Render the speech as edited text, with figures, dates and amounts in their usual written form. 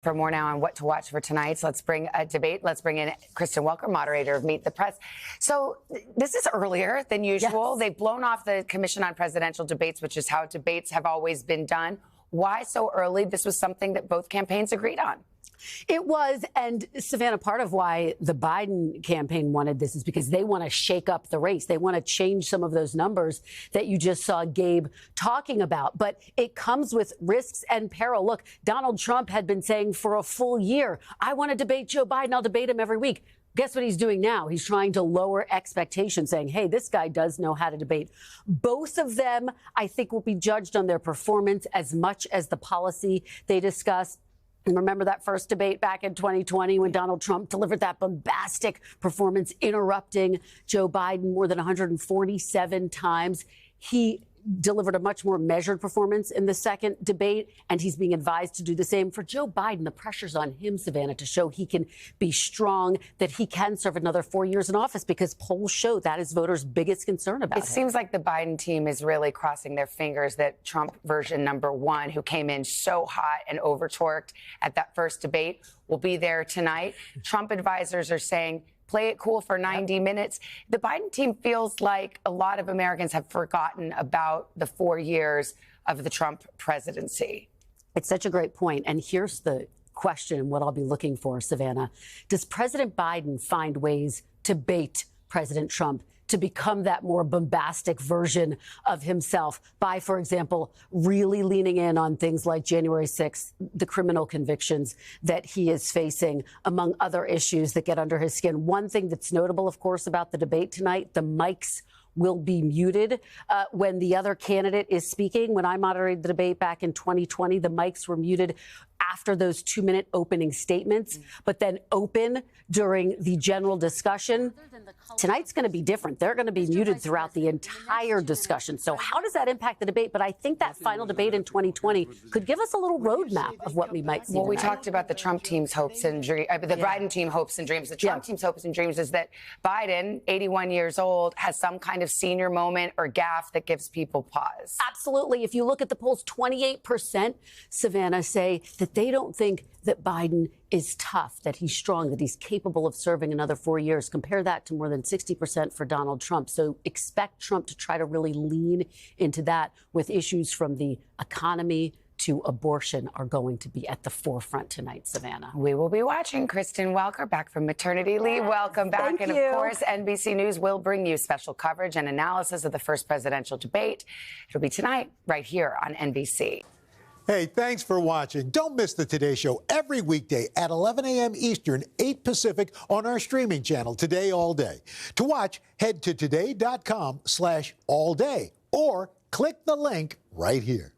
For more now on what to watch for tonight, so let's bring a debate. Let's bring in Kristen Welker, moderator of Meet the Press. So this is earlier than usual. Yes. They've blown off the Commission on Presidential Debates, which is how debates have always been done. Why so early? This was something that both campaigns agreed on. It was, and Savannah, part of why the Biden campaign wanted this is because they want to shake up the race. They want to change some of those numbers that you just saw Gabe talking about. But it comes with risks and peril. Look, Donald Trump had been saying for a full year, I want to debate Joe Biden. I'll debate him every week. Guess what he's doing now? He's trying to lower expectations, saying, hey, this guy does know how to debate. Both of them, I think, will be judged on their performance as much as the policy they discuss. And remember that first debate back in 2020 when Donald Trump delivered that bombastic performance, interrupting Joe Biden more than 147 times. He delivered a much more measured performance in the second debate, and he's being advised to do the same. For Joe Biden, the pressure's on him, Savannah, to show he can be strong, that he can serve another 4 years in office, because polls show that is voters' biggest concern about him. It seems like the Biden team is really crossing their fingers that Trump version number one, who came in so hot and over-torqued at that first debate, will be there tonight. Trump advisors are saying, play it cool for 90 minutes. The Biden team feels like a lot of Americans have forgotten about the 4 years of the Trump presidency. It's such a great point. And here's the question, what I'll be looking for, Savannah. Does President Biden find ways to bait President Trump to become that more bombastic version of himself by, for example, really leaning in on things like January 6th, the criminal convictions that he is facing, among other issues that get under his skin? One thing that's notable, of course, about the debate tonight, the mics will be muted when the other candidate is speaking. When I moderated the debate back in 2020, the mics were muted after those 2-minute opening statements, but then open during the general discussion. Tonight's going to be different. They're going to be muted throughout the entire discussion. So how does that impact the debate? But I think that final debate in 2020 could give us a little roadmap of what we might see. Well, we talked about the Trump team's hopes and dreams, the Biden team hopes and dreams. The Trump team's hopes and dreams is that Biden, 81 years old, has some kind of senior moment or gaffe that gives people pause. Absolutely. If you look at the polls, 28%, Savannah, say that they don't think that Biden is tough, that he's strong, that he's capable of serving another 4 years. Compare that to more than 60% for Donald Trump. So expect Trump to try to really lean into that, with issues from the economy to abortion are going to be at the forefront tonight, Savannah. We will be watching. Kristen Welker, back from maternity leave. Welcome back. Thank you. And of course, NBC News will bring you special coverage and analysis of the first presidential debate. It'll be tonight right here on NBC. Hey, thanks for watching. Don't miss the Today Show every weekday at 11 a.m. Eastern, 8 Pacific on our streaming channel, Today All Day. To watch, head to today.com/allday or click the link right here.